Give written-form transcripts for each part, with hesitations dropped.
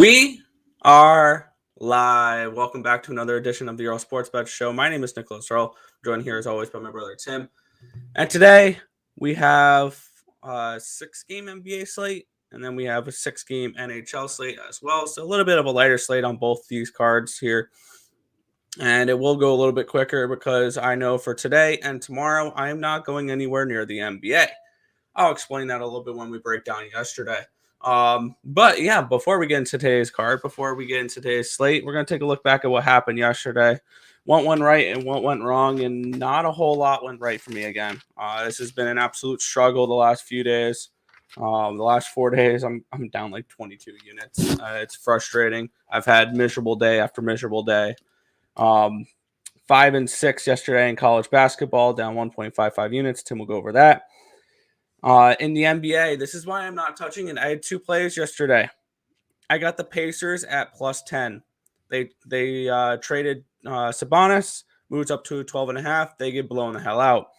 We are live. Welcome back to another edition of the Earle Sports Bet Show. My name is Nicholas Earle. I'm joined here as always by my brother Tim. And today we have a 6-game NBA slate, and then we have a 6-game NHL slate as well. So a little bit of a lighter slate on both these cards here. And it will go a little bit quicker because I know for today and tomorrow I am not going anywhere near the NBA. I'll explain that a little bit when we break down yesterday. But yeah, before we get into today's card, before we get into today's slate, we're going to take a look back at what happened yesterday. What went right and what went wrong, and not a whole lot went right for me again. This has been an absolute struggle the last few days. The last 4 days, I'm down like 22 units. It's frustrating. I've had miserable day after miserable day. 5 and 6 yesterday in college basketball, down 1.55 units. Tim will go over that. In the NBA, this is why I'm not touching it. I had 2 plays yesterday. I got the Pacers at plus 10. They traded Sabonis, moves up to 12.5. They get blown the hell out.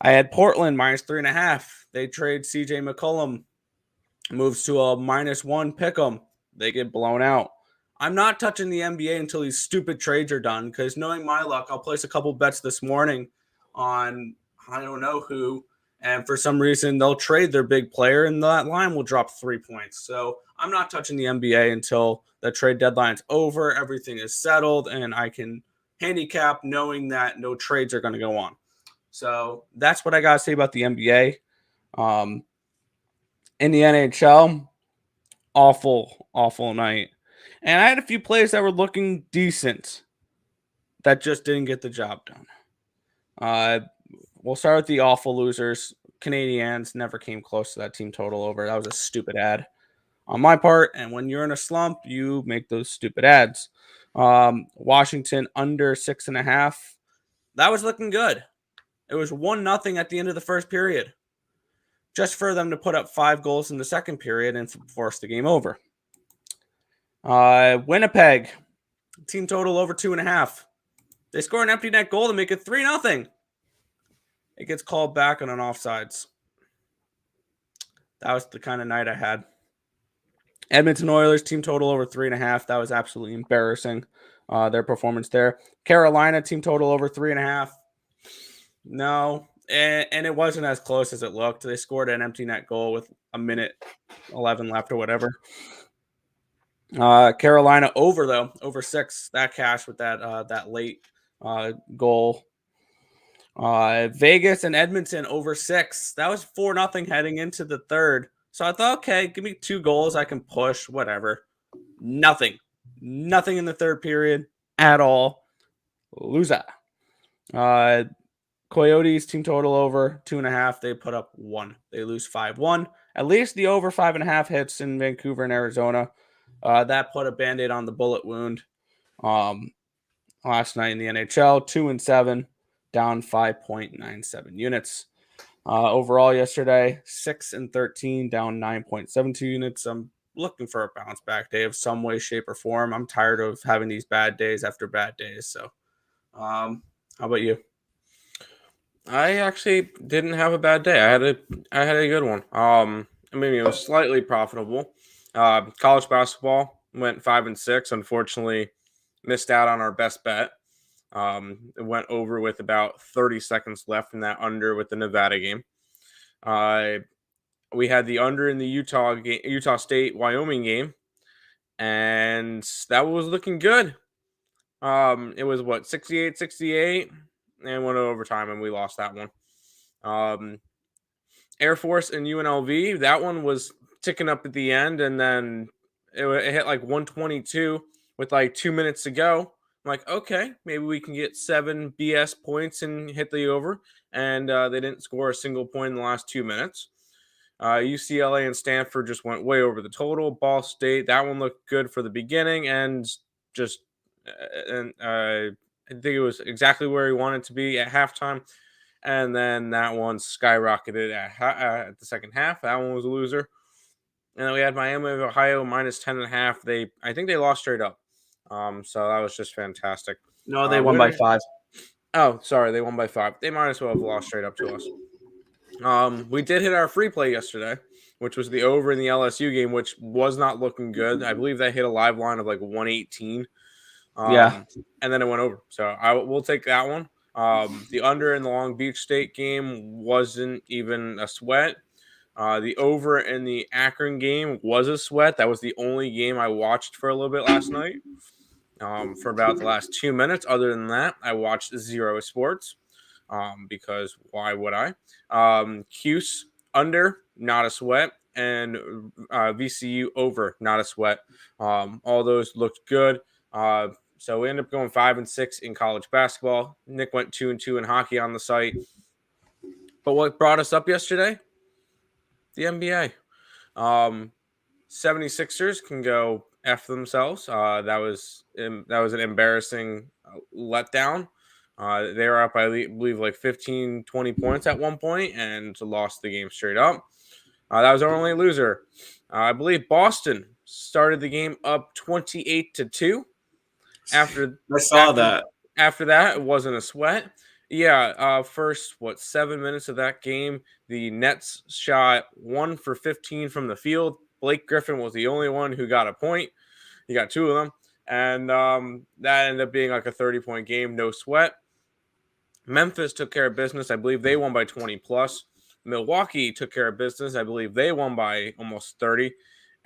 I had Portland minus 3.5. They trade CJ McCollum, moves to a -1 pick'em. They get blown out. I'm not touching the NBA until these stupid trades are done, because knowing my luck, I'll place a couple bets this morning on I don't know who. And for some reason, they'll trade their big player, and that line will drop 3 points. So I'm not touching the NBA until the trade deadline's over, everything is settled, and I can handicap knowing that no trades are going to go on. So that's what I got to say about the NBA. In the NHL, awful night. And I had a few plays that were looking decent that just didn't get the job done. We'll start with the awful losers. Canadiens never came close to that team total over. That was a stupid ad on my part. And when you're in a slump, you make those stupid ads. Washington under 6.5. That was looking good. It was 1-0 at the end of the first period, just for them to put up 5 goals in the second period and force the game over. Winnipeg, team total over 2.5. They score an empty net goal to make it 3-0. It gets called back on an offsides. That was the kind of night I had. Edmonton Oilers, team total over 3.5. That was absolutely embarrassing, their performance there. Carolina, team total over 3.5. No, and it wasn't as close as it looked. They scored an empty net goal with a minute 11 left or whatever. Carolina over, though, over 6. That cash with that late goal. Vegas and Edmonton over 6. That was 4-0 heading into the third. So I thought, okay, give me 2 goals. I can push, whatever. Nothing in the third period at all. Loser. Coyotes, team total over 2.5. They put up 1. They lose 5-1. At least the over 5.5 hits in Vancouver and Arizona. That put a Band-Aid on the bullet wound. Last night in the NHL, 2-7. Down 5.97 units. Overall yesterday, 6-13, down 9.72 units. I'm looking for a bounce back day of some way, shape, or form. I'm tired of having these bad days after bad days. So, how about you? I actually didn't have a bad day. I had a good one. It was slightly profitable. College basketball went 5 and 6. Unfortunately, missed out on our best bet. It went over with about 30 seconds left in that under with the Nevada game. We had the under in the Utah State Wyoming game, and that was looking good. It was 68-68, and went to overtime, and we lost that one. Air Force and UNLV, that one was ticking up at the end, and then it hit like 122 with like 2 minutes to go. I'm like, okay, maybe we can get 7 BS points and hit the over. And they didn't score a single point in the last 2 minutes. UCLA and Stanford just went way over the total. Ball State, that one looked good for the beginning, and I think it was exactly where he wanted to be at halftime. And then that one skyrocketed at the second half. That one was a loser. And then we had Miami of Ohio minus 10.5. I think they lost straight up. So that was just fantastic. No, they won by 5. Oh, sorry, they won by 5. They might as well have lost straight up to us. We did hit our free play yesterday. which was the over in the LSU game, which was not looking good. I believe that hit a live line of like 118. Yeah. And then it went over. So we'll take that one. The under in the Long Beach State game wasn't even a sweat. The over in the Akron game was a sweat. That was the only game I watched for a little bit last night. For about the last 2 minutes. Other than that, I watched zero sports because why would I? Cuse under, not a sweat, and VCU over, not a sweat. All those looked good. So we ended up going 5-6 in college basketball. Nick went 2-2 in hockey on the site. But what brought us up yesterday? The NBA. 76ers can go F themselves. That was an embarrassing letdown. They were up, I believe, like 15, 20 points at one point and lost the game straight up. That was our only loser. I believe Boston started the game up 28-2. After that. After that, it wasn't a sweat. Yeah, first 7 minutes of that game, the Nets shot 1 for 15 from the field. Blake Griffin was the only one who got a point. He got 2 of them, and that ended up being like a 30-point game, no sweat. Memphis took care of business. I believe they won by 20 plus. Milwaukee took care of business. I believe they won by almost 30.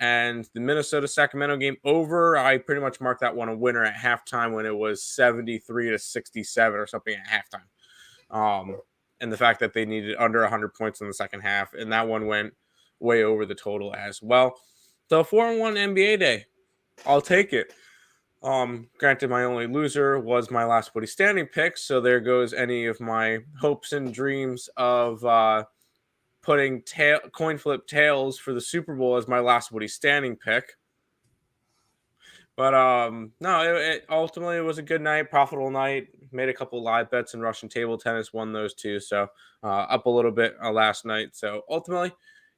And the Minnesota-Sacramento game over, I pretty much marked that one a winner at halftime when it was 73-67 or something at halftime. And the fact that they needed under 100 points in the second half, and that one went way over the total as well. So 4-1 NBA day. I'll take it. Granted, my only loser was my last Woody standing pick, so there goes any of my hopes and dreams of putting coin flip tails for the Super Bowl as my last Woody standing pick. But no, it ultimately was a good night, profitable night. Made a couple live bets in Russian table tennis, won those two, so up a little bit last night. So ultimately,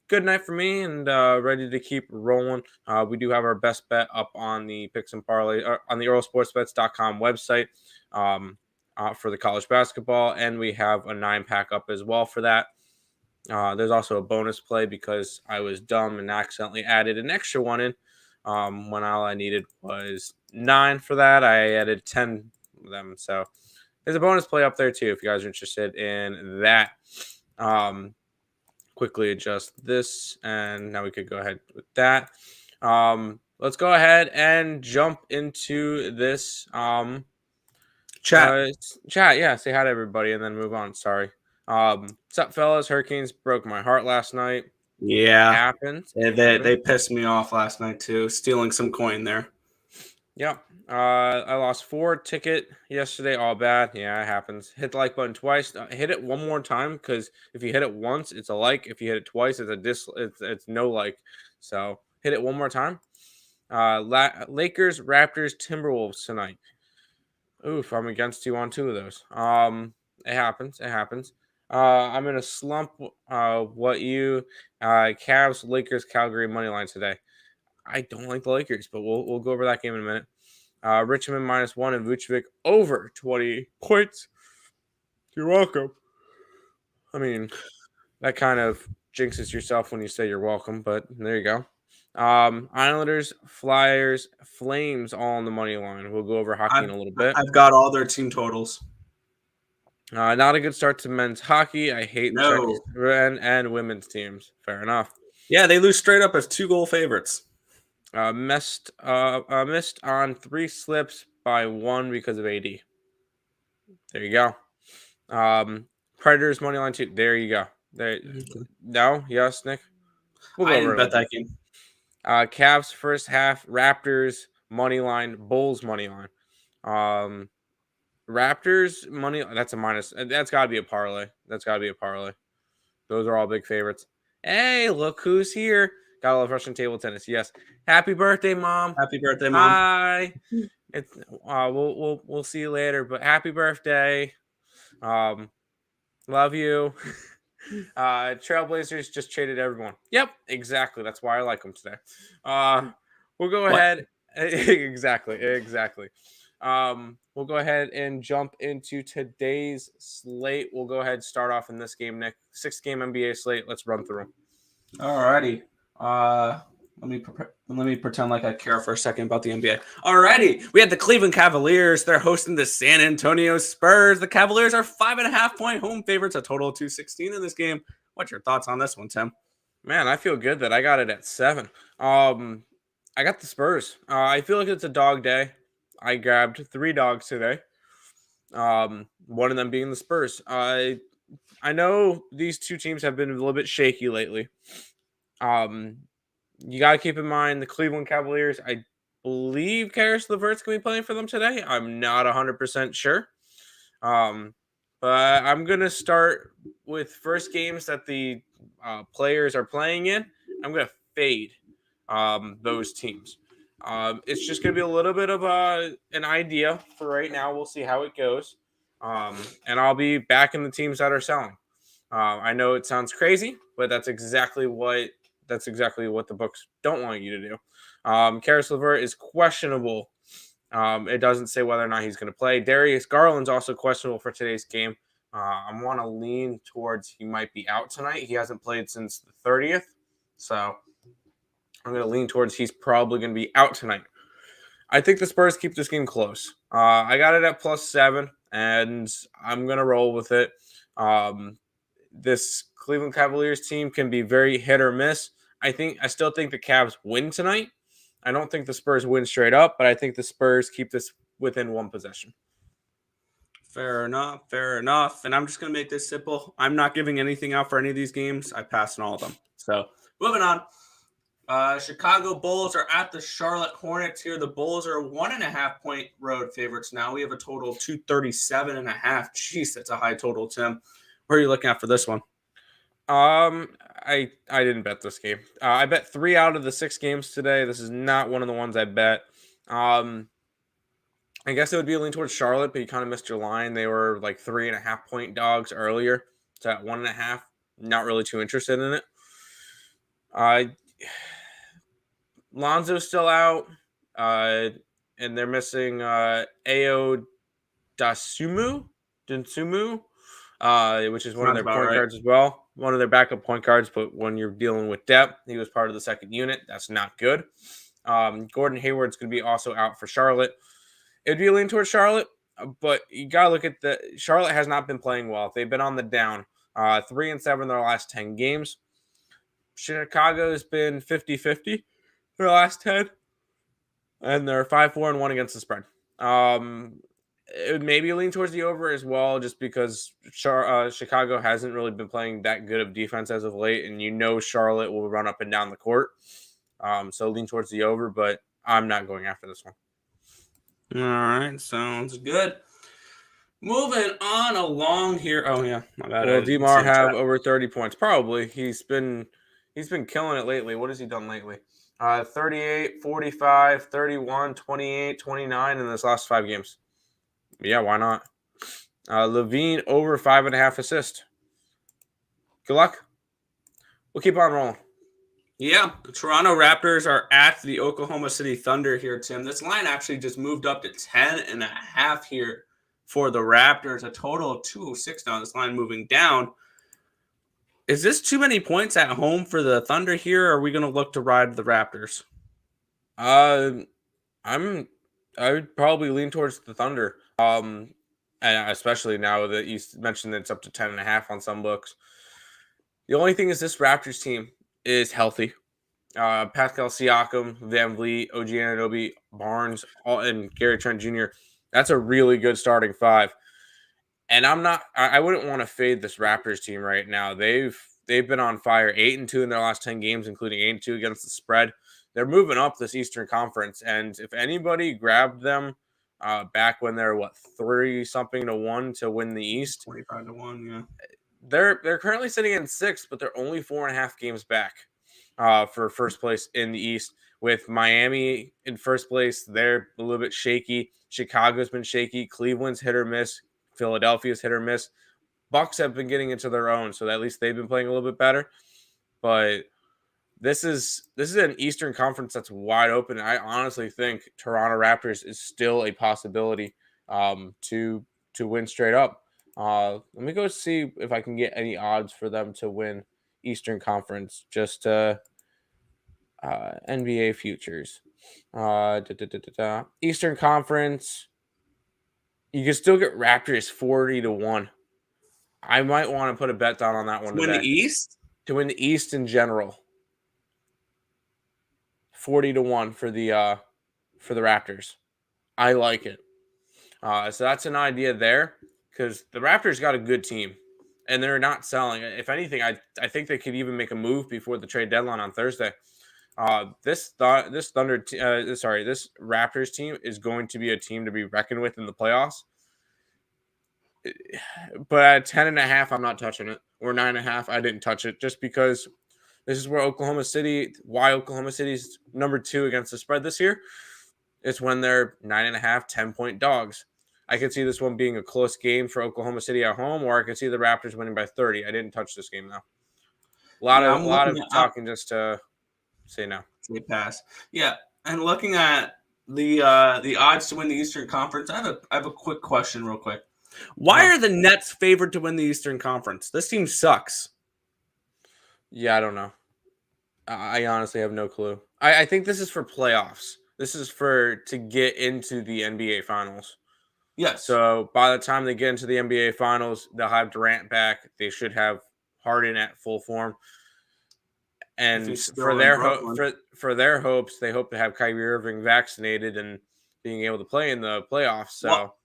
good night for me, and ready to keep rolling. We do have our best bet up on the Picks and Parlay on the EarleSportsBets.com website for the college basketball, and we have a 9-pack up as well for that. There's also a bonus play because I was dumb and accidentally added an extra one in when all I needed was 9 for that. I added 10 of them, so there's a bonus play up there too if you guys are interested in that. Quickly adjust this, and now we could go ahead with that. Let's go ahead and jump into this Chat. Yeah, say hi to everybody and then move on. Sorry. What's up, fellas? Hurricanes broke my heart last night. Yeah. Happened. They pissed me off last night too, stealing some coin there. Yep. I lost 4 ticket yesterday. All bad. Yeah, it happens. Hit the like button twice. Hit it one more time because if you hit it once, it's a like. If you hit it twice, it's a it's no like. So hit it one more time. Lakers, Raptors, Timberwolves tonight. Oof, I'm against you on 2 of those. It happens. It happens. I'm in a slump. What you Cavs, Lakers, Calgary money line today. I don't like the Lakers, but we'll go over that game in a minute. Richmond -1 and Vucevic over 20 points. You're welcome. I mean, that kind of jinxes yourself when you say you're welcome, but there you go. Islanders, Flyers, Flames all on the money line. We'll go over hockey in a little bit. I've got all their team totals. Not a good start to men's hockey. I hate and women's teams. Fair enough. Yeah, they lose straight up as 2-goal favorites. Missed on 3 slips by 1 because of AD. There you go. Predators money line 2. There you go. There. No, yes, Nick. I didn't bet that game. Cavs first half. Raptors money line. Bulls money line. Raptors money. That's a minus. That's got to be a parlay. Those are all big favorites. Hey, look who's here. Gotta love Russian table tennis. Yes. Happy birthday, Mom. Happy birthday, Mom. Hi. It's we'll see you later, but happy birthday. Love you. Trailblazers just traded everyone. Yep, exactly. That's why I like them today. We'll go ahead. Exactly. We'll go ahead and jump into today's slate. We'll go ahead and start off in this game, Nick. 6-game NBA slate. Let's run through them. Alrighty. Let me pretend like I care for a second about the NBA. Alrighty, we had the Cleveland Cavaliers. They're hosting the San Antonio Spurs. The Cavaliers are 5.5-point home favorites, a total of 216 in this game. What's your thoughts on this one, Tim? Man, I feel good that I got it at 7. I got the Spurs. I feel like it's a dog day. I grabbed 3 dogs today. One of them being the Spurs. I know these two teams have been a little bit shaky lately. You got to keep in mind the Cleveland Cavaliers. I believe Karis LeVert's going to be playing for them today. I'm not 100% sure. But I'm going to start with first games that the players are playing in. I'm going to fade those teams. It's just going to be a little bit of an idea for right now. We'll see how it goes. And I'll be backing the teams that are selling. I know it sounds crazy, but that's exactly what the books don't want you to do. Karis LeVert is questionable. It doesn't say whether or not he's going to play. Darius Garland's also questionable for today's game. I want to lean towards he might be out tonight. He hasn't played since the 30th, so I'm going to lean towards he's probably going to be out tonight. I think the Spurs keep this game close. I got it at +7, and I'm going to roll with it. This Cleveland Cavaliers team can be very hit or miss. I still think the Cavs win tonight. I don't think the Spurs win straight up, but I think the Spurs keep this within 1 possession. Fair enough. Fair enough. And I'm just going to make this simple. I'm not giving anything out for any of these games. I passed on all of them. So moving on. Chicago Bulls are at the Charlotte Hornets here. The Bulls are 1.5-point road favorites now. We have a total of 237.5. Jeez, that's a high total, Tim. Where are you looking at for this one? I didn't bet this game. I bet 3 out of the 6 games today. This is not one of the ones I bet. I guess it would be a lean towards Charlotte, but you kind of missed your line. They were like 3.5-point dogs earlier. So at 1.5, not really too interested in it. Lonzo's still out, and they're missing Ao Dosunmu, which is one of their point guards as well. One of their backup point guards, but when you're dealing with depth, he was part of the second unit. That's not good. Gordon Hayward's going to be also out for Charlotte. It would be a lean towards Charlotte, but you got to look at Charlotte has not been playing well. They've been on the down. 3-7 in their last 10 games. Chicago has been 50-50 their last 10, and they're 5-4-1 against the spread. It would maybe lean towards the over as well, just because Chicago hasn't really been playing that good of defense as of late, and Charlotte will run up and down the court. So lean towards the over, but I'm not going after this one. All right, sounds good. Moving on along here. Oh yeah, my bad. Will DeMar have over 30 points? Probably. He's been killing it lately. What has he done lately? 38, 45, 31, 28, 29 in this last 5 games. Yeah, why not? Levine over 5.5 assists. Good luck. We'll keep on rolling. Yeah, the Toronto Raptors are at the Oklahoma City Thunder here, Tim. This line actually just moved up to 10.5 here for the Raptors. A total of 206 now. This line moving down. Is this too many points at home for the Thunder here, or are we going to look to ride the Raptors? I would probably lean towards the Thunder. And especially now that you mentioned that it's up to 10.5 on some books. The only thing is this Raptors team is healthy. Pascal Siakam, Van Vliet, OG Anunoby, Barnes, and Gary Trent Jr. That's a really good starting 5. And I wouldn't want to fade this Raptors team right now. They've been on fire, 8-2 in their last 10 games, including 8-2 against the spread. They're moving up this Eastern Conference, and if anybody grabbed them back when they're 3-something-1 to win the East, 25-1, yeah. They're currently sitting in 6th, but they're only 4.5 games back for first place in the East. With Miami in first place, they're a little bit shaky. Chicago's been shaky. Cleveland's hit or miss. Philadelphia's hit or miss. Bucks have been getting into their own, so at least they've been playing a little bit better. But this is an Eastern Conference that's wide open. I honestly think Toronto Raptors is still a possibility to win straight up. Let me go see if I can get any odds for them to win Eastern Conference, just NBA futures. Eastern Conference, you can still get Raptors 40-1. I might want to put a bet down on that one To win the today. East? To win the East in general. 40-1 for the Raptors. I like it. So that's an idea there because the Raptors got a good team and they're not selling. If anything, I think they could even make a move before the trade deadline on Thursday. This Raptors team is going to be a team to be reckoned with in the playoffs. But at 10.5, I'm not touching it. Or 9.5, I didn't touch it just because this is why Oklahoma City's number 2 against the spread this year. It's when they're 9.5, 10-point dogs. I could see this one being a close game for Oklahoma City at home, or I could see the Raptors winning by 30. I didn't touch this game though. A lot of talking just to say no. Say pass. Yeah, and looking at the odds to win the Eastern Conference, I have a quick question, real quick. Why are the Nets favored to win the Eastern Conference? This team sucks. Yeah, I don't know. I honestly have no clue. I think this is for playoffs. This is to get into the NBA Finals. Yes. So by the time they get into the NBA Finals, they'll have Durant back. They should have Harden at full form. And for their hopes, they hope to have Kyrie Irving vaccinated and being able to play in the playoffs. So, well,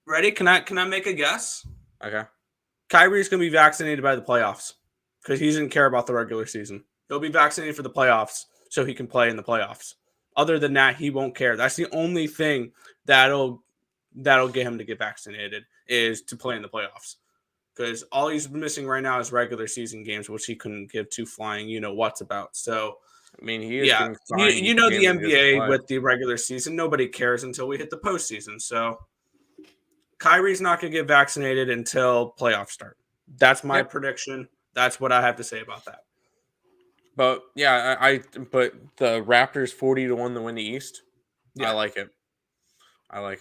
ready? Can I make a guess? Okay. Kyrie's going to be vaccinated by the playoffs because he doesn't care about the regular season. He'll be vaccinated for the playoffs so he can play in the playoffs. Other than that, he won't care. That's the only thing that'll get him to get vaccinated is to play in the playoffs. Because all he's missing right now is regular season games, which he couldn't give two flying what's about. So, I mean, he is the NBA with the regular season, nobody cares until we hit the postseason. So, Kyrie's not going to get vaccinated until playoffs start. That's my prediction. That's what I have to say about that. But yeah, but the Raptors 40-1 to win the East. Yeah. I like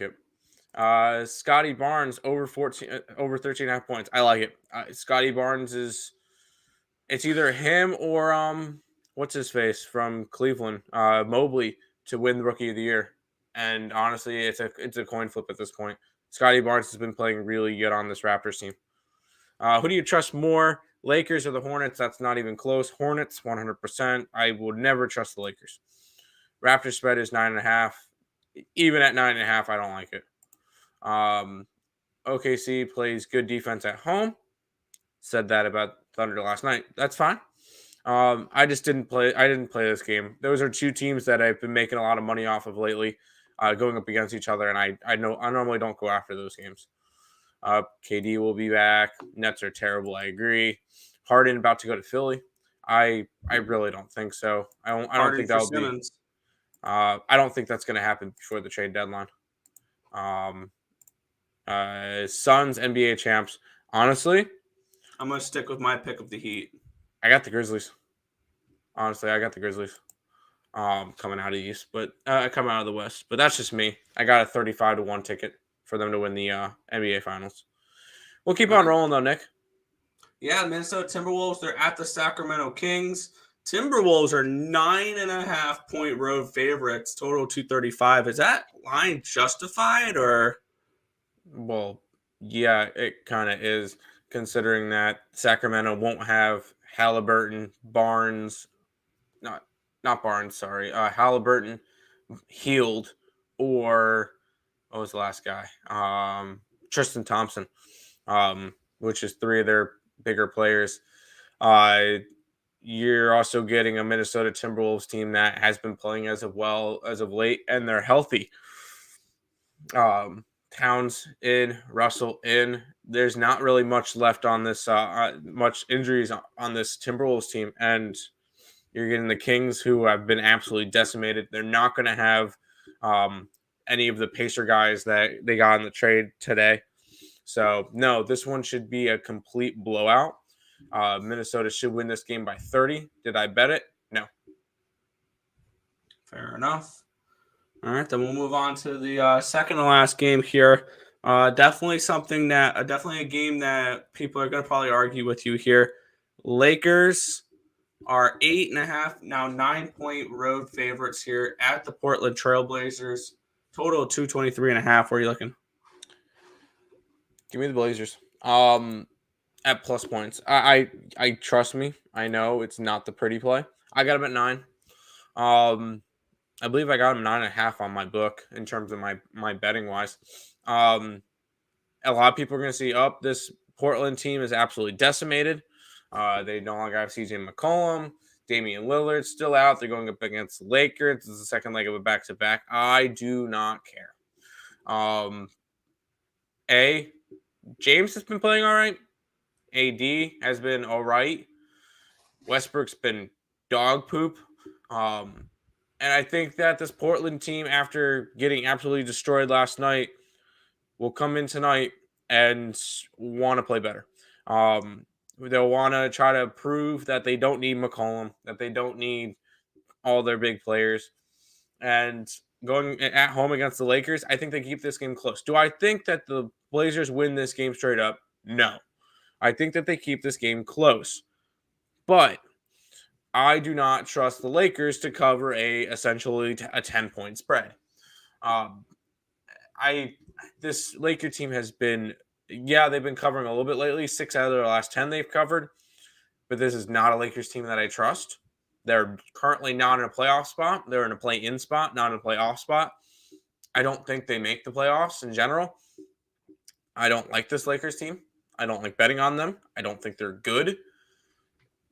it. Scotty Barnes over 13.5 points. I like it. Scotty Barnes it's either him or what's his face from Cleveland, Mobley, to win the Rookie of the Year. And honestly, it's a coin flip at this point. Scotty Barnes has been playing really good on this Raptors team. Who do you trust more, Lakers or the Hornets? That's not even close. Hornets 100%. I would never trust the Lakers. Raptors spread is 9.5. Even at 9.5, I don't like it. OKC plays good defense at home. Said that about Thunder last night. That's fine. I didn't play this game. Those are two teams that I've been making a lot of money off of lately, going up against each other, and I normally don't go after those games. KD will be back. Nets are terrible. I agree. Harden about to go to Philly. I really don't think so. I don't think that'll be. I don't think that's going to happen before the trade deadline. Suns NBA champs. Honestly, I'm going to stick with my pick of the Heat. I got the Grizzlies. Honestly, I got the Grizzlies. Coming out of the East, but coming out of the West. But that's just me. I got a 35-1 ticket for them to win the NBA Finals. We'll keep on rolling though, Nick. Yeah, Minnesota Timberwolves, they're at the Sacramento Kings. Timberwolves are 9.5 point road favorites, total 235. Is that line justified or? Well, yeah, it kind of is, considering that Sacramento won't have Halliburton, Barnes, not Barnes, sorry, Halliburton, Healed, or what was the last guy? Tristan Thompson, which is three of their bigger players. You're also getting a Minnesota Timberwolves team that has been playing as of late, and they're healthy. Towns in, Russell in. There's not really much left on this, much injuries on this Timberwolves team, and you're getting the Kings, who have been absolutely decimated. They're not going to have any of the Pacer guys that they got in the trade today. So, no, this one should be a complete blowout. Minnesota should win this game by 30. Did I bet it? No. Fair enough. All right, then we'll move on to the second to last game here. Definitely a game that people are going to probably argue with you here. Lakers are 8.5, now 9-point road favorites here at the Portland Trailblazers. Total of 223.5. Where are you looking? Give me the Blazers. At plus points. I trust me. I know it's not the pretty play. I got him at 9. I believe I got him 9.5 on my book in terms of my betting wise. A lot of people are going to see this Portland team is absolutely decimated. They no longer have CJ McCollum. Damian Lillard's still out. They're going up against the Lakers. This is the second leg of a back-to-back. I do not care. James has been playing all right. AD has been all right. Westbrook's been dog poop. And I think that this Portland team, after getting absolutely destroyed last night, will come in tonight and want to play better. They'll want to try to prove that they don't need McCollum, that they don't need all their big players. And going at home against the Lakers, I think they keep this game close. Do I think that the Blazers win this game straight up? No. I think that they keep this game close. But I do not trust the Lakers to cover essentially a 10-point spread. This Laker team has been, they've been covering a little bit lately. 6 out of their last 10 they've covered, but this is not a Lakers team that I trust. They're currently not in a playoff spot. They're in a play-in spot, not in a playoff spot. I don't think they make the playoffs in general. I don't like this Lakers team. I don't like betting on them. I don't think they're good.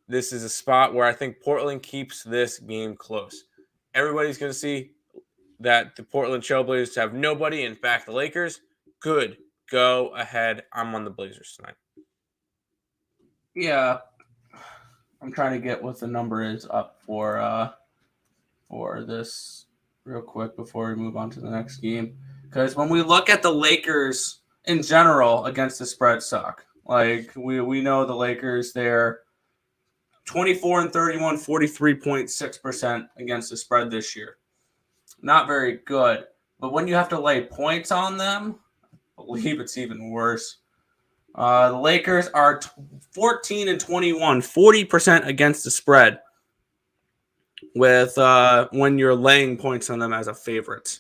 This is a spot where I think Portland keeps this game close. Everybody's going to see that the Portland Trailblazers have nobody and back the Lakers. Good. Go ahead. I'm on the Blazers tonight. Yeah. I'm trying to get what the number is up for this real quick before we move on to the next game. Because when we look at the Lakers in general against the spread suck. Like we know the Lakers, they're 24-31, 43.6% against the spread this year. Not very good. But when you have to lay points on them, I believe it's even worse. The Lakers are 14-21, 40% against the spread with when you're laying points on them as a favorite.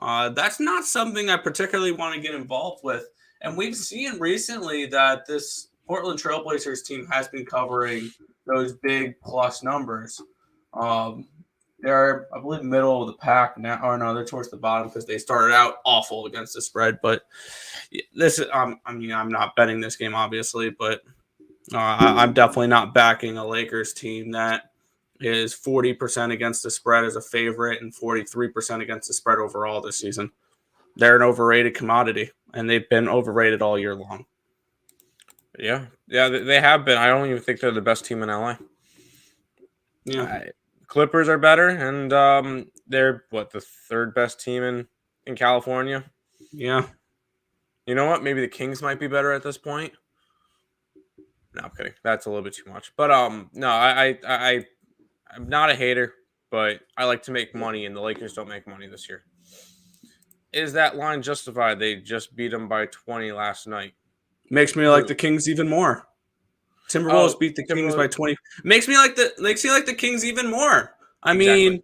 That's not something I particularly want to get involved with. And we've seen recently that this Portland Trailblazers team has been covering those big plus numbers. They're, I believe, middle of the pack now. Or no, they're towards the bottom because they started out awful against the spread. But this is, I'm not betting this game, obviously, but I'm definitely not backing a Lakers team that is 40% against the spread as a favorite and 43% against the spread overall this season. They're an overrated commodity, and they've been overrated all year long. Yeah, they have been. I don't even think they're the best team in LA. Yeah. Clippers are better, and they're the third best team in California. Yeah. You know what? Maybe the Kings might be better at this point. No, I'm kidding. That's a little bit too much. But no, I'm not a hater, but I like to make money, and the Lakers don't make money this year. Is that line justified? They just beat them by 20 last night. Makes me like the Kings even more. Timberwolves beat the Kings by 20. Makes me like the Kings even more. I mean,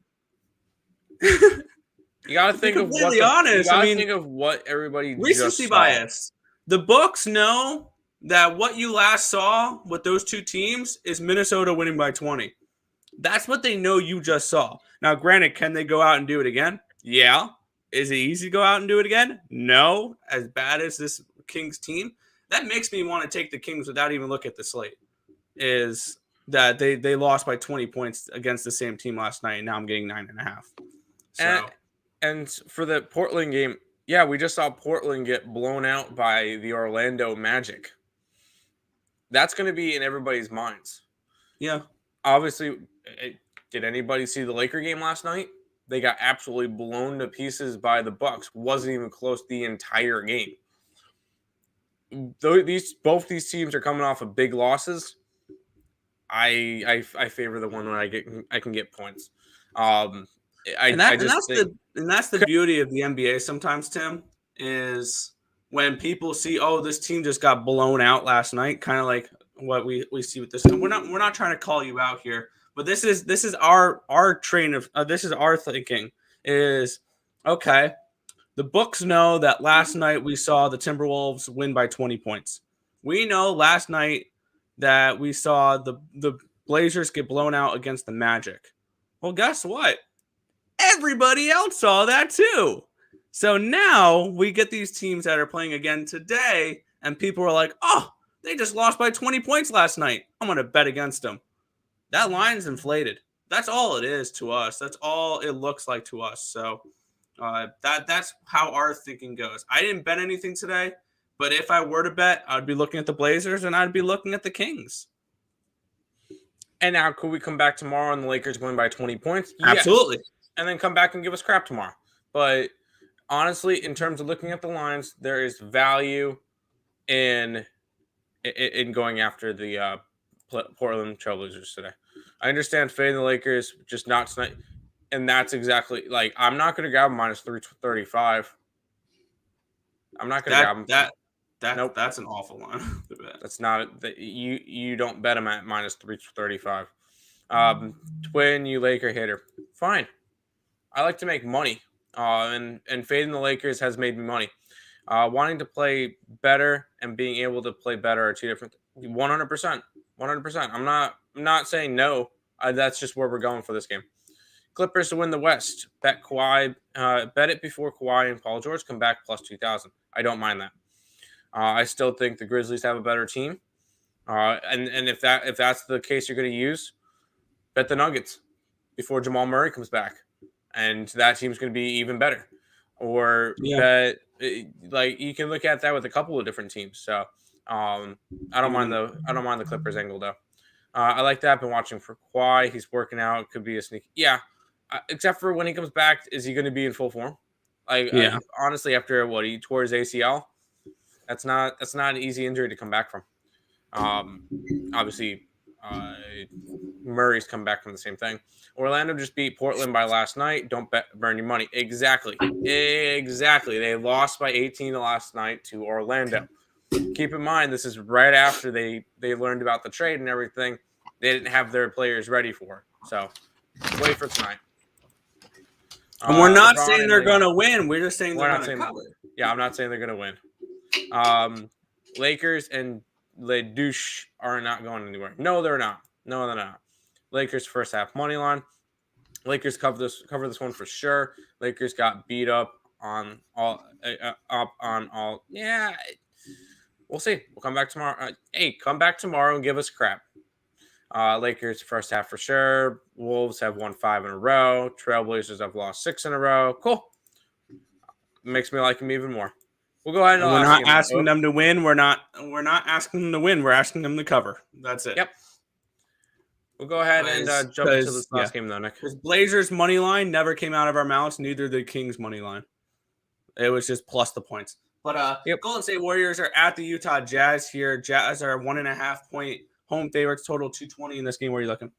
you got to think of what think of what everybody recency bias. The books know that what you last saw with those two teams is Minnesota winning by 20. That's what they know you just saw. Now, granted, can they go out and do it again? Yeah. Is it easy to go out and do it again? No. As bad as this Kings team, that makes me want to take the Kings without even looking at the slate. Is that they lost by 20 points against the same team last night, and now I'm getting 9.5. So, and for the Portland game, yeah, we just saw Portland get blown out by the Orlando Magic. That's going to be in everybody's minds. Yeah. Obviously, did anybody see the Laker game last night? They got absolutely blown to pieces by the Bucks. Wasn't even close the entire game. Though both these teams are coming off of big losses, I favor the one where I can get points. That's the beauty of the NBA sometimes, Tim, is when people see, this team just got blown out last night, kind of like what we see with this. We're not trying to call you out here, But this is our train of this is our thinking is okay. The books know that last night we saw the Timberwolves win by 20 points. We know last night that we saw the Blazers get blown out against the Magic. Well, guess what? Everybody else saw that too. So now we get these teams that are playing again today, and people are like, oh, they just lost by 20 points last night. I'm going to bet against them. That line's inflated. That's all it is to us. That's all it looks like to us. So that's how our thinking goes. I didn't bet anything today, but if I were to bet, I'd be looking at the Blazers and I'd be looking at the Kings. And now, could we come back tomorrow and the Lakers win by 20 points? Absolutely. Yes. And then come back and give us crap tomorrow. But honestly, in terms of looking at the lines, there is value in going after the Portland Trailblazers today. I understand fading the Lakers, just not tonight. And that's exactly, like, I'm not going to grab minus 335. I'm not going to grab them. Nope. That's an awful line to bet. That's not that you don't bet them at minus 335. Twin, you Laker hater. Fine. I like to make money. And fading the Lakers has made me money. Wanting to play better and being able to play better are two different 100%. 100%. I'm not saying no. That's just where we're going for this game. Clippers to win the West. Bet Kawhi. Bet it before Kawhi and Paul George come back plus 2,000. I don't mind that. I still think the Grizzlies have a better team. And if that's the case you're going to use, bet the Nuggets before Jamal Murray comes back. And that team's going to be even better. Or bet, like, you can look at that with a couple of different teams. So I don't mind the Clippers angle though. I like that. I've been watching for Kawhi. He's working out. Could be a sneak. Yeah. Except for when he comes back, is he going to be in full form? Honestly, after what he tore his ACL, that's not an easy injury to come back from. Obviously, Murray's come back from the same thing. Orlando just beat Portland by last night. Don't burn your money. Exactly. They lost by 18 last night to Orlando. Keep in mind, this is right after they learned about the trade and everything. They didn't have their players ready for. So, wait for tonight. And we're not saying they're going to win. We're just saying they're going to cover. Yeah, I'm not saying they're going to win. Lakers and Le Douche are not going anywhere. No, they're not. No, they're not. Lakers first half money line. Lakers cover this one for sure. Lakers got beat up on all. Yeah, we'll see. We'll come back tomorrow. Come back tomorrow and give us crap. Lakers first half for sure. Wolves have won 5 in a row. Trailblazers have lost 6 in a row. Cool. Makes me like them even more. We'll go ahead and we're not asking them to win. We're not asking them to win. We're asking them to cover. That's it. Yep. We'll go ahead and jump into this last game, though, Nick. Because Blazers money line never came out of our mouths. Neither the Kings money line. It was just plus the points. But Golden State Warriors are at the Utah Jazz here. Jazz are 1.5 point home favorites. Total 220 in this game. Where are you looking?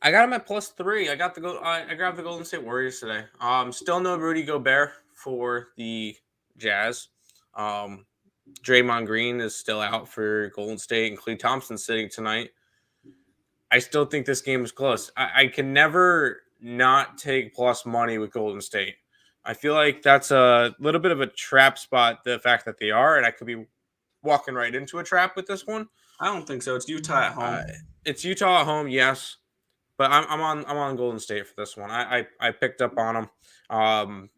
I got them at +3. I grabbed the Golden State Warriors today. Still no Rudy Gobert for the Jazz. Draymond Green is still out for Golden State, and Klay Thompson's sitting tonight. I still think this game is close. I can never not take plus money with Golden State. I feel like that's a little bit of a trap spot, the fact that they are, and I could be walking right into a trap with this one. I don't think so. It's Utah at home. It's Utah at home, yes, but I'm on Golden State for this one. I picked up on them.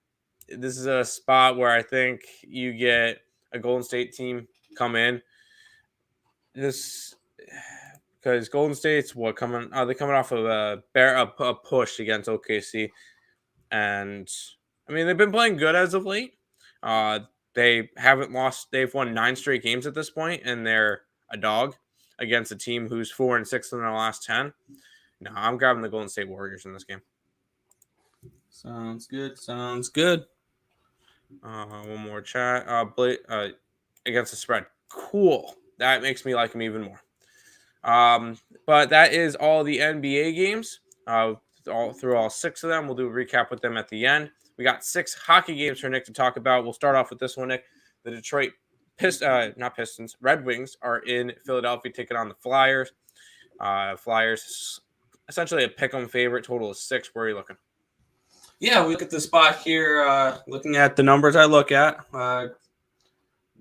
This is a spot where I think you get a Golden State team come in. Because Golden State's they're coming off of a push against OKC, and I mean they've been playing good as of late. They haven't lost. They've won 9 straight games at this point, and they're a dog against a team who's 4-6 in their last 10. No, I'm grabbing the Golden State Warriors in this game. Sounds good. One more chat. Against the spread. Cool. That makes me like him even more. But that is all the NBA games. Through all 6 of them. We'll do a recap with them at the end. We got 6 hockey games for Nick to talk about. We'll start off with this one, Nick. The Detroit Red Wings are in Philadelphia taking on the Flyers. Flyers essentially a pick'em favorite. Total of 6. Where are you looking? Yeah, we look at the spot here. Looking at the numbers I look at,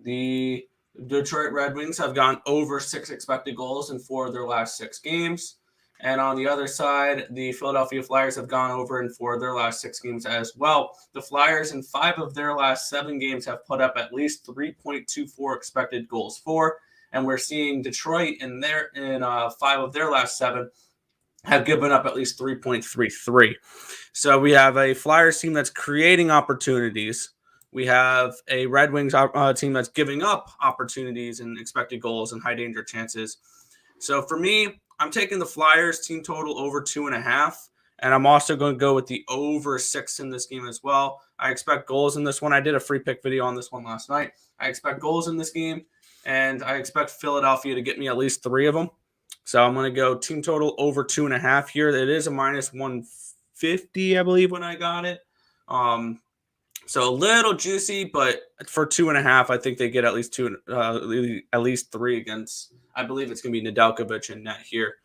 the Detroit Red Wings have gone over 6 expected goals in 4 of their last 6 games. And on the other side, the Philadelphia Flyers have gone over in 4 of their last 6 games as well. The Flyers in 5 of their last 7 games have put up at least 3.24 expected goals for. And we're seeing Detroit in 5 of their last 7 have given up at least 3.33. So we have a Flyers team that's creating opportunities. We have a Red Wings team that's giving up opportunities and expected goals and high danger chances. So for me, I'm taking the Flyers team total over 2.5. And I'm also going to go with the over 6 in this game as well. I expect goals in this one. I did a free pick video on this one last night. I expect goals in this game, and I expect Philadelphia to get me at least 3 of them. So I'm going to go team total over 2.5 here. It is a minus 150, I believe, when I got it. So a little juicy, but for 2.5, I think they get at least 3 against. I believe it's going to be Nedeljkovic and net here.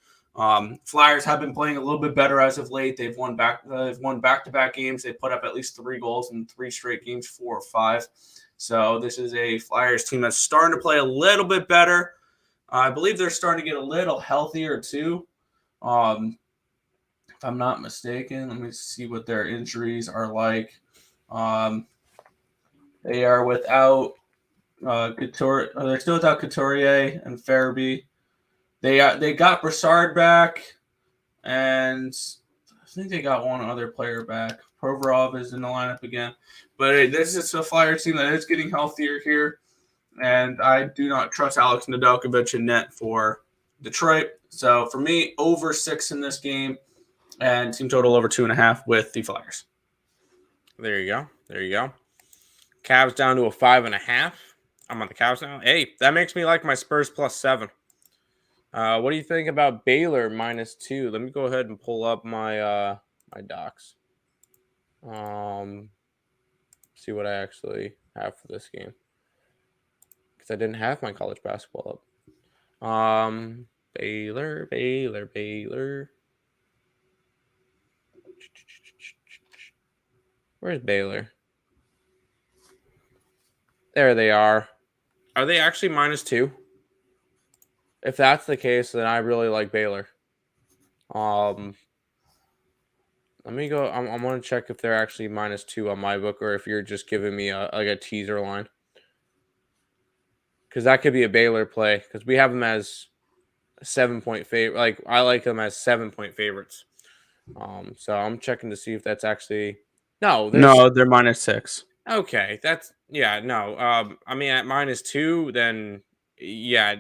Flyers have been playing a little bit better as of late. They've won back-to-back games. They put up at least 3 goals in 3 straight games, 4 or 5. So this is a Flyers team that's starting to play a little bit better. I believe they're starting to get a little healthier too. If I'm not mistaken, let me see what their injuries are like. They are without Couture. They're still without Couturier and Farabee. They got Brassard back, and I think they got one other player back. Provorov is in the lineup again, but this is a Flyers team that is getting healthier here, and I do not trust Alex Nedeljkovic in net for Detroit. So for me, over 6 in this game, and team total over 2.5 with the Flyers. There you go. Cavs down to a 5.5. I'm on the Cavs now. Hey, that makes me like my Spurs plus 7. What do you think about Baylor minus 2? Let me go ahead and pull up my my docs. See what I actually have for this game, because I didn't have my college basketball up. Baylor. Where's Baylor? There they are. Are they actually minus 2? If that's the case, then I really like Baylor. Let me go. I want to check if they're actually minus 2 on my book, or if you're just giving me a teaser line. Because that could be a Baylor play. Because we have them as a 7-point favorite. Like, I like them as 7-point favorites. So I'm checking to see if that's actually No, they're minus 6. Okay, that's no. I mean, at minus 2, then yeah,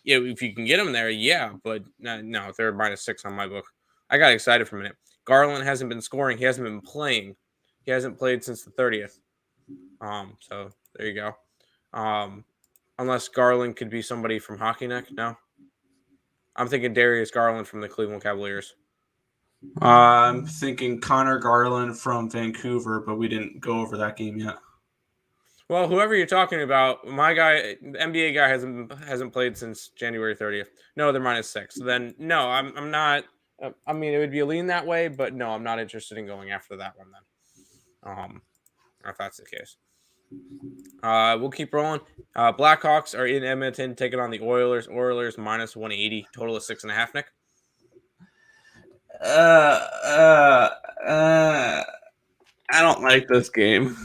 if you can get them there, yeah. But no, they're minus 6 on my book. I got excited for a minute. Garland hasn't been scoring. He hasn't been playing. He hasn't played since the 30th. So there you go. Unless Garland could be somebody from Hockey Neck. No, I'm thinking Darius Garland from the Cleveland Cavaliers. I'm thinking Connor Garland from Vancouver, but we didn't go over that game yet. Well, whoever you're talking about, my guy, the NBA guy, hasn't played since January 30th. No, they're minus 6. So then, no, I'm not. I mean, it would be a lean that way, but no, I'm not interested in going after that one then. If that's the case. We'll keep rolling. Blackhawks are in Edmonton taking on the Oilers. Oilers minus 180, total of 6.5. Nick. I don't like this game.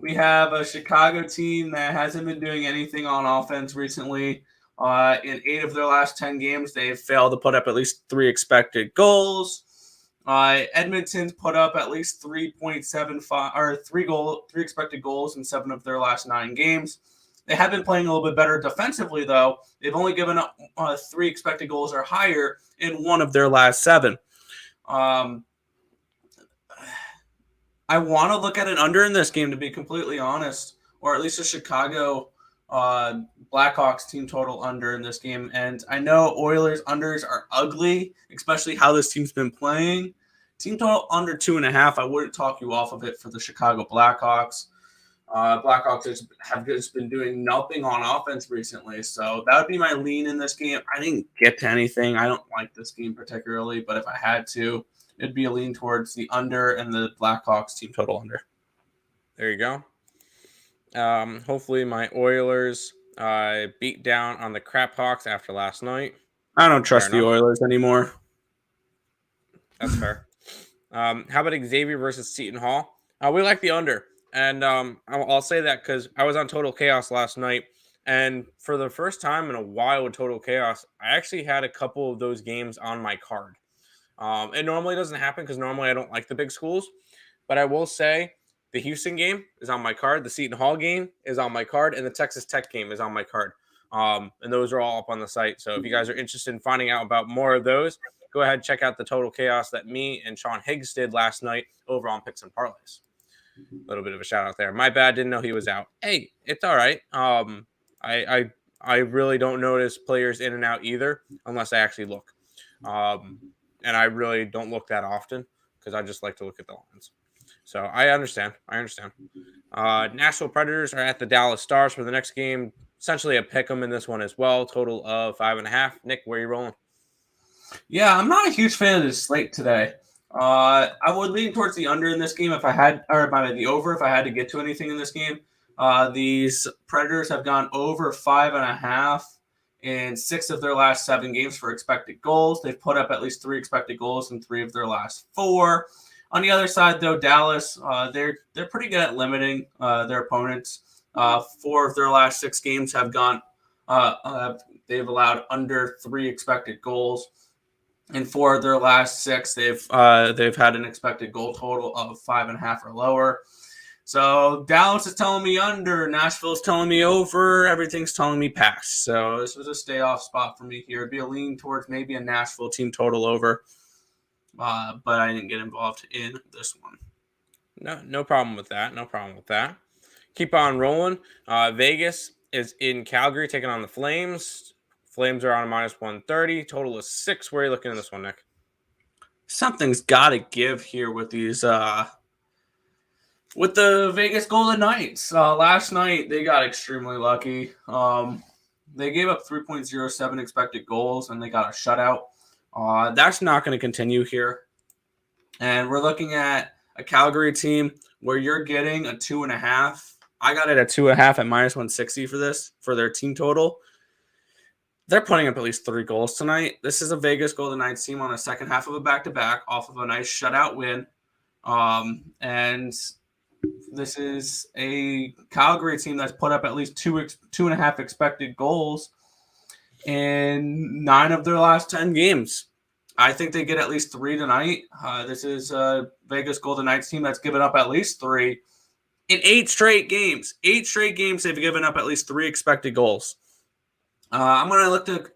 We have a Chicago team that hasn't been doing anything on offense recently. In 8 of their last 10 games, they've failed to put up at least 3 expected goals. Edmonton's put up at least 3.75 or 3 expected goals in 7 of their last 9 games. They have been playing a little bit better defensively, though. They've only given up 3 expected goals or higher in 1 of their last 7. I want to look at an under in this game, to be completely honest, or at least a Chicago Blackhawks team total under in this game. And I know Oilers unders are ugly, especially how this team's been playing. Team total under 2.5. I wouldn't talk you off of it for the Chicago Blackhawks. Blackhawks have just been doing nothing on offense recently, so that would be my lean in this game. I didn't get to anything. I don't like this game particularly, but if I had to, it'd be a lean towards the under and the Blackhawks team total under. There you go. Hopefully my Oilers beat down on the Crap Hawks after last night. I don't trust the Oilers anymore. That's fair. How about Xavier versus Seton Hall? We like the under. And I'll say that because I was on Total Chaos last night. And for the first time in a while with Total Chaos, I actually had a couple of those games on my card. It normally doesn't happen because normally I don't like the big schools. But I will say the Houston game is on my card. The Seton Hall game is on my card. And the Texas Tech game is on my card. And those are all up on the site. So if you guys are interested in finding out about more of those, go ahead and check out the Total Chaos that me and Sean Higgs did last night over on Picks and Parleys. A little bit of a shout out there. My bad, didn't know he was out. Hey, it's all right. I really don't notice players in and out either unless I actually look. And I really don't look that often because I just like to look at the lines. So I understand. Nashville Predators are at the Dallas Stars for the next game. Essentially a pick 'em in this one as well. Total of 5.5. Nick, where are you rolling? Yeah, I'm not a huge fan of this slate today. I would lean towards the under in this game if I had, or the over if I had to get to anything in this game. These Predators have gone over 5.5 in 6 of their last 7 games for expected goals. They've put up at least 3 expected goals in 3 of their last 4. On the other side, though, Dallas, they're pretty good at limiting their opponents. 4 of their last 6 games have gone. They've allowed under 3 expected goals. In 4 of their last 6, they've had an expected goal total of 5.5 or lower. So Dallas is telling me under, Nashville's telling me over, everything's telling me pass. So this was a stay off spot for me here. It'd be a lean towards maybe a Nashville team total over, but I didn't get involved in this one. No problem with that. Keep on rolling. Vegas is in Calgary taking on the Flames. Flames are on a -130. Total is 6. Where are you looking at this one, Nick? Something's got to give here with these with the Vegas Golden Knights. Last night they got extremely lucky. They gave up 3.07 expected goals and they got a shutout. That's not going to continue here. And we're looking at a Calgary team where you're getting a 2.5. I got it at 2.5 at -160 for their team total. They're putting up at least 3 goals tonight. This is a Vegas Golden Knights team on the second half of a back-to-back off of a nice shutout win. And this is a Calgary team that's put up at least 2.5 expected goals in 9 of their last 10 games. I think they get at least 3 tonight. This is a Vegas Golden Knights team that's given up at least 3 in 8 straight games. 8 straight games they've given up at least 3 expected goals. I'm going to look to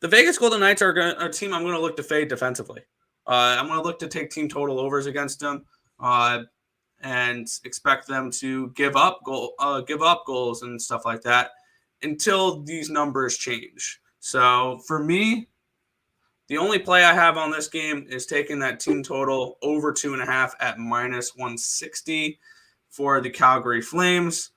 the Vegas Golden Knights are a team I'm going to look to fade defensively. I'm going to look to take team total overs against them and expect them to give up goals and stuff like that until these numbers change. So for me, the only play I have on this game is taking that team total over 2.5 at -160 for the Calgary Flames.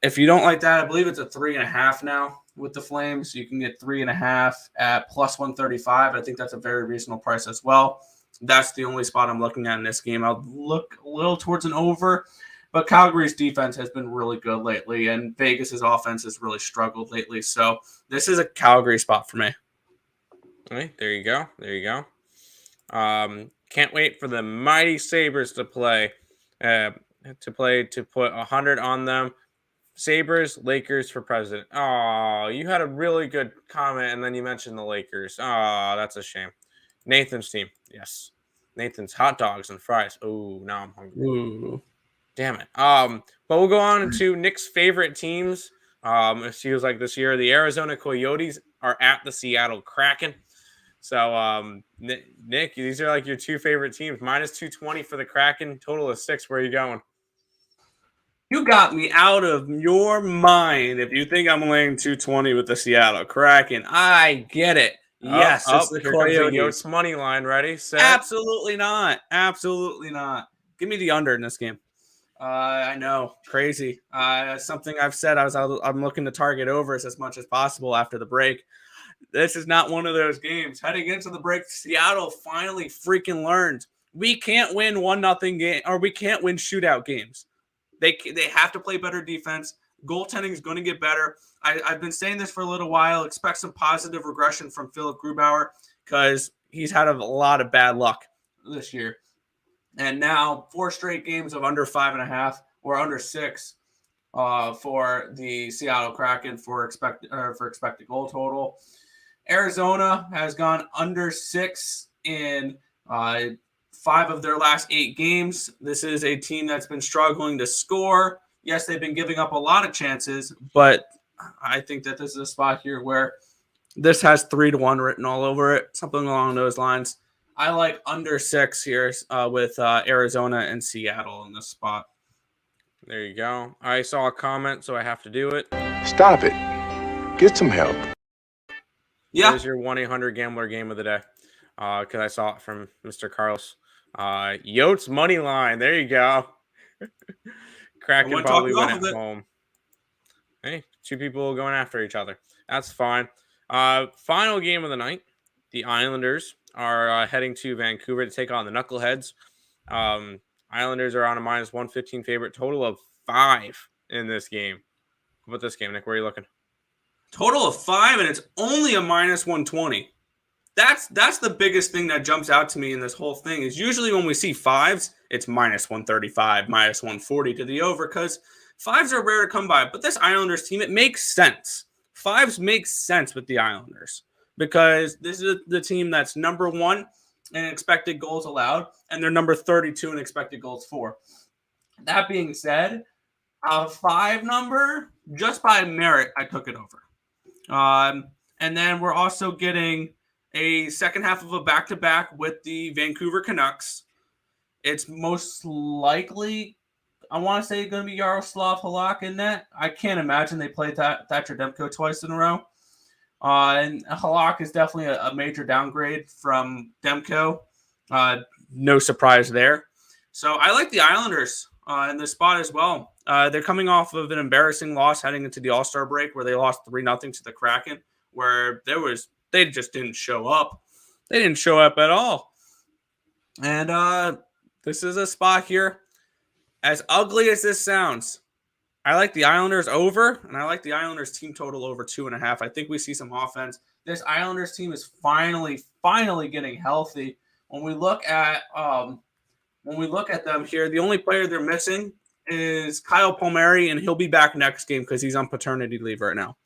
If you don't like that, I believe it's a 3.5 now. With the Flames, you can get 3.5 at +135. I think that's a very reasonable price as well. That's the only spot I'm looking at in this game. I'll look a little towards an over, but Calgary's defense has been really good lately, and Vegas's offense has really struggled lately. So this is a Calgary spot for me. All right, there you go. Can't wait for the mighty Sabres to play. To put 100 on them. Sabres, Lakers for president. Oh, you had a really good comment, and then you mentioned the Lakers. Oh, that's a shame. Nathan's team. Yes. Nathan's hot dogs and fries. Oh, now I'm hungry. Ooh. Damn it. But we'll go on to Nick's favorite teams. It feels like this year, the Arizona Coyotes are at the Seattle Kraken. So, Nick, these are like your 2 favorite teams. -220 for the Kraken. Total of 6. Where are you going? You got me out of your mind if you think I'm laying 220 with the Seattle Kraken. I get it. Yes, it's the Coyotes. Money line. Ready? Set. Absolutely not. Give me the under in this game. I know, crazy. Something I've said. I'm looking to target overs as much as possible after the break. This is not one of those games. Heading into the break, Seattle finally freaking learned we can't win 1-0 game, or we can't win shootout games. They have to play better defense. Goaltending is going to get better. I've been saying this for a little while. Expect some positive regression from Philip Grubauer because he's had a lot of bad luck this year. And now 4 straight games of under 5.5 or under 6 for the Seattle Kraken for expected goal total. Arizona has gone under 6 in 5 of their last 8 games. This is a team that's been struggling to score. Yes, they've been giving up a lot of chances, but I think that this is a spot here where this has 3-1 written all over it, something along those lines. I like under 6 here with Arizona and Seattle in this spot. There you go. I saw a comment, so I have to do it. Stop it. Get some help. Yeah. There's your 1-800-GAMBLER game of the day because I saw it from Mr. Carlos. Yotes money line. There you go. Kraken probably went at home. Hey, 2 people going after each other. That's fine. Final game of the night. The Islanders are heading to Vancouver to take on the Knuckleheads. Islanders are on a -115 favorite, total of 5 in this game. How about this game, Nick? Where are you looking? Total of 5, and it's only a -120. That's the biggest thing that jumps out to me in this whole thing is usually when we see 5s, it's -135, -140 to the over because 5s are rare to come by. But this Islanders team, it makes sense. 5s make sense with the Islanders because this is the team that's number 1 in expected goals allowed, and they're number 32 in expected goals for. That being said, a 5 number, just by merit, I took it over. And then we're also getting a second half of a back-to-back with the Vancouver Canucks. It's most likely, I want to say, going to be Yaroslav Halak in that. I can't imagine they played Thatcher Demko twice in a row. And Halak is definitely a major downgrade from Demko. No surprise there. So I like the Islanders in this spot as well. They're coming off of an embarrassing loss heading into the All-Star break where they lost 3-0 to the Kraken, where they just didn't show up. They didn't show up at all. And this is a spot here. As ugly as this sounds, I like the Islanders over, and I like the Islanders team total over 2.5. I think we see some offense. This Islanders team is finally getting healthy. When we look at them here, the only player they're missing is Kyle Palmieri, and he'll be back next game because he's on paternity leave right now.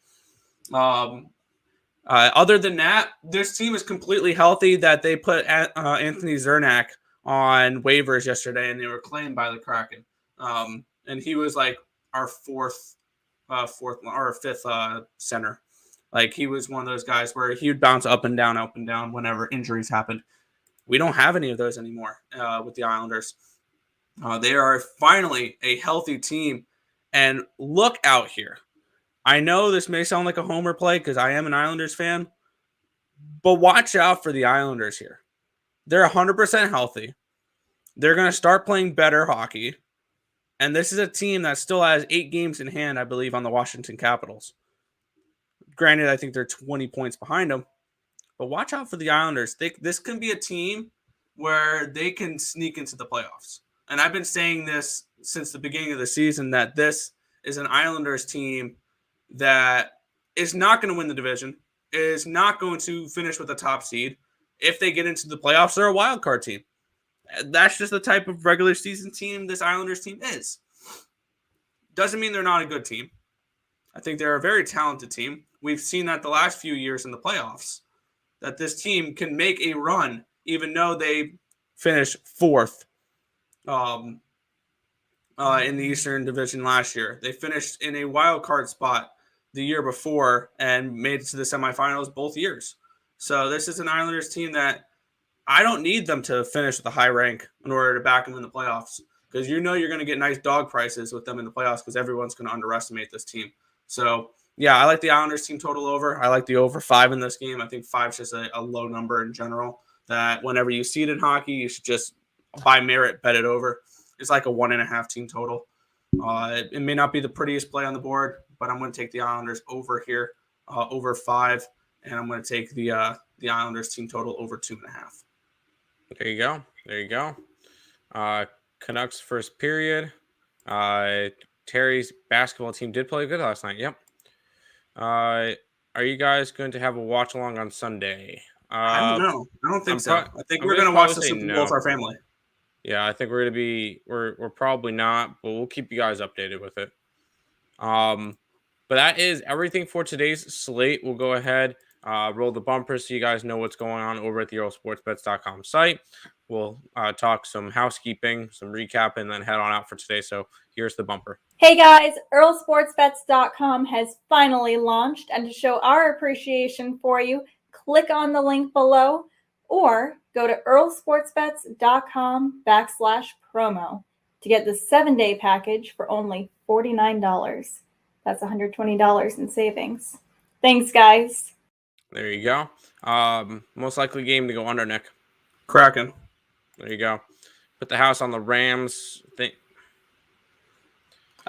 Other than that, this team is completely healthy. That they put Anthony Zernak on waivers yesterday, and they were claimed by the Kraken. And he was like our fifth center. Like he was one of those guys where he would bounce up and down whenever injuries happened. We don't have any of those anymore with the Islanders. They are finally a healthy team. And look out here. I know this may sound like a homer play because I am an Islanders fan, but watch out for the Islanders here. They're 100% healthy. They're going to start playing better hockey. And this is a team that still has 8 games in hand, I believe, on the Washington Capitals. Granted, I think they're 20 points behind them. But watch out for the Islanders. This can be a team where they can sneak into the playoffs. And I've been saying this since the beginning of the season that this is an Islanders team that is not going to win the division, is not going to finish with a top seed. If they get into the playoffs, they're a wild card team. That's just the type of regular season team this Islanders team is. Doesn't mean they're not a good team. I think they're a very talented team. We've seen that the last few years in the playoffs, that this team can make a run, even though they finished 4th in the Eastern Division last year. They finished in a wild card spot the year before and made it to the semifinals both years. So this is an Islanders team that I don't need them to finish with a high rank in order to back them in the playoffs because you know you're going to get nice dog prices with them in the playoffs because everyone's going to underestimate this team. So, yeah, I like the Islanders team total over. I like the over 5 in this game. I think 5 is just a low number in general that whenever you see it in hockey, you should just, by merit, bet it over. is like a 1.5 team total. It may not be the prettiest play on the board, but I'm going to take the Islanders over here, over 5, and I'm going to take the Islanders team total over 2.5. There you go. There you go. Canucks first period. Terry's basketball team did play good last night. Yep. Are you guys going to have a watch along on Sunday? I don't know. I don't think so. I think we're going to watch the Super Bowl with our family. Yeah, I think we're going to be. We're probably not, but we'll keep you guys updated with it. But that is everything for today's slate. We'll go ahead, roll the bumper so you guys know what's going on over at the EarleSportsBets.com site. We'll talk some housekeeping, some recap, and then head on out for today. So here's the bumper. Hey guys, EarleSportsBets.com has finally launched, and to show our appreciation for you, click on the link below or go to EarleSportsBets.com/promo to get the 7-day package for only $49. That's $120 in savings. Thanks, guys. There you go. Most likely game to go under, Nick. Kraken. There you go. Put the house on the Rams.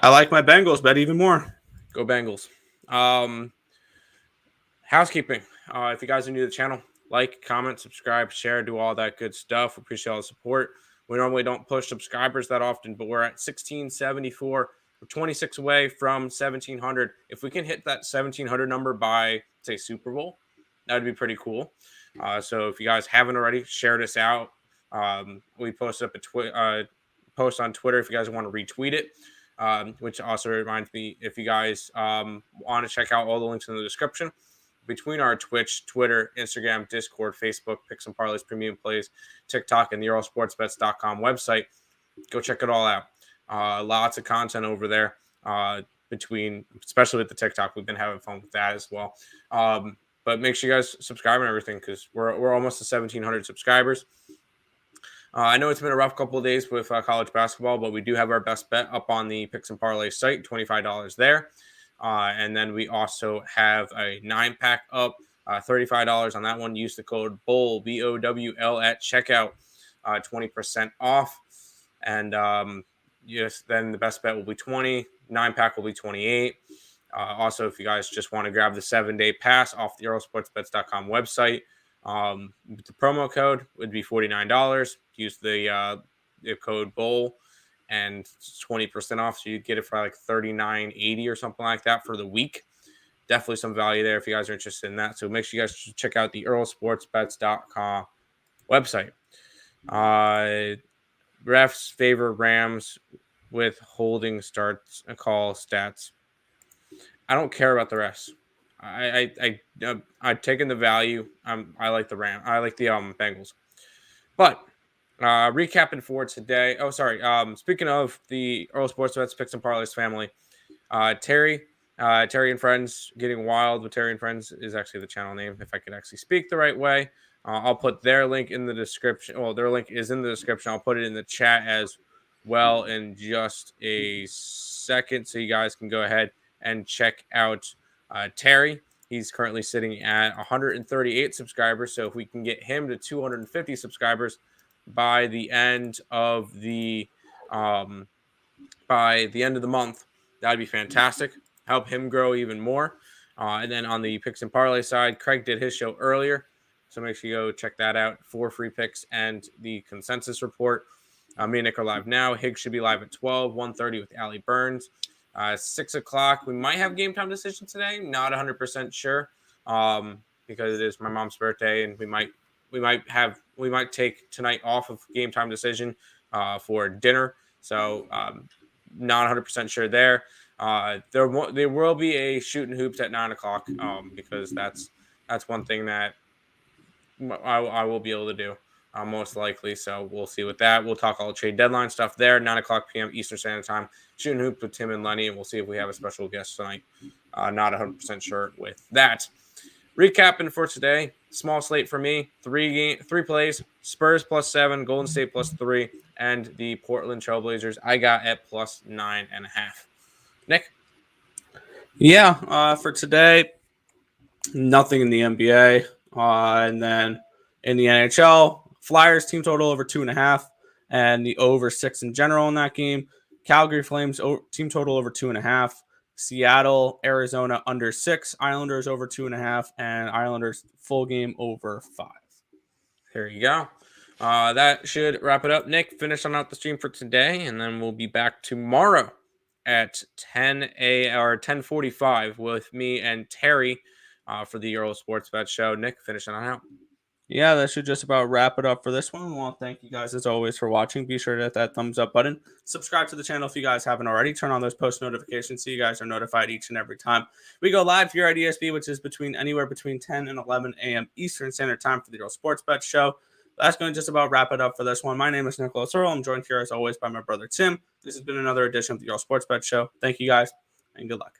I like my Bengals bet even more. Go Bengals. Housekeeping. If you guys are new to the channel, like, comment, subscribe, share, do all that good stuff. We appreciate all the support. We normally don't push subscribers that often, but we're at 1674. We're 26 away from 1,700. If we can hit that 1,700 number by, say, Super Bowl, that would be pretty cool. So if you guys haven't already, share this out. We posted up a post on Twitter if you guys want to retweet it, which also reminds me, if you guys want to check out all the links in the description between our Twitch, Twitter, Instagram, Discord, Facebook, Picks and Parleys, Premium Plays, TikTok, and the EarleSportsBets.com website. Go check it all out. Lots of content over there especially with the TikTok. We've been having fun with that as well. But make sure you guys subscribe and everything because we're almost to 1,700 subscribers. I know it's been a rough couple of days with college basketball, but we do have our best bet up on the Picks and Parlay site, $25 there. And then we also have a 9-pack up, $35 on that one. Use the code BOWL, BOWL at checkout, 20% off. And yes, then the best bet will be 20. 9-pack will be 28. Also, if you guys just want to grab the 7-day pass off the EarleSportsBets.com website, the promo code would be $49. Use the code BOWL and 20% off, so you get it for like $39.80 or something like that for the week. Definitely some value there if you guys are interested in that. So make sure you guys check out the EarleSportsBets.com website. Refs favor Rams with holding starts and call stats. I don't care about the refs. I've taken the value. I like the Bengals. But recapping for today. Oh, sorry. Speaking of the Earle Sports Bets Picks and Parleys family, Terry and Friends Getting Wild with Terry and Friends is actually the channel name. If I could actually speak the right way, I'll put their link in the description. Well, their link is in the description. I'll put it in the chat as well in just a second, so you guys can go ahead and check out Terry. He's currently sitting at 138 subscribers. So if we can get him to 250 subscribers by the end of the month, that'd be fantastic. Help him grow even more. And then on the Picks and Parlay side, Craig did his show earlier, so make sure you go check that out for free picks and the consensus report. Me and Nick are live now. Higgs should be live at 12, 1:30 with Allie Burns. 6 o'clock. We might have game time decision today. Not 100% sure because it is my mom's birthday, and we might take tonight off of game time decision for dinner. So not 100% sure there. There will be a shooting hoops at 9 o'clock because that's one thing that I will be able to do. Most likely, so we'll see with that. We'll talk all the trade deadline stuff there, 9 o'clock p.m. Eastern Standard Time. Shooting hoops with Tim and Lenny, and we'll see if we have a special guest tonight. Not 100% sure with that. Recapping for today, small slate for me. 3 plays: Spurs +7, Golden State +3, and the Portland Trailblazers I got at +9.5. Nick? Yeah, for today, nothing in the NBA, and then in the NHL. Flyers team total over 2.5, and the over 6 in general in that game. Calgary Flames team total over 2.5. Seattle, Arizona under 6. Islanders over 2.5, and Islanders full game over 5. There you go. That should wrap it up. Nick, finish on out the stream for today, and then we'll be back tomorrow at 10:45 with me and Terry for the Earle Sports Bet Show. Nick, finishing on out. Yeah, that should just about wrap it up for this one. I want to thank you guys as always for watching. Be sure to hit that thumbs up button. Subscribe to the channel if you guys haven't already. Turn on those post notifications so you guys are notified each and every time we go live here at ESB, which is anywhere between 10 and 11 a.m. Eastern Standard Time for the Earle Sports Bet Show. That's going to just about wrap it up for this one. My name is Nicholas Earle. I'm joined here as always by my brother Tim. This has been another edition of the Earle Sports Bet Show. Thank you guys, and good luck.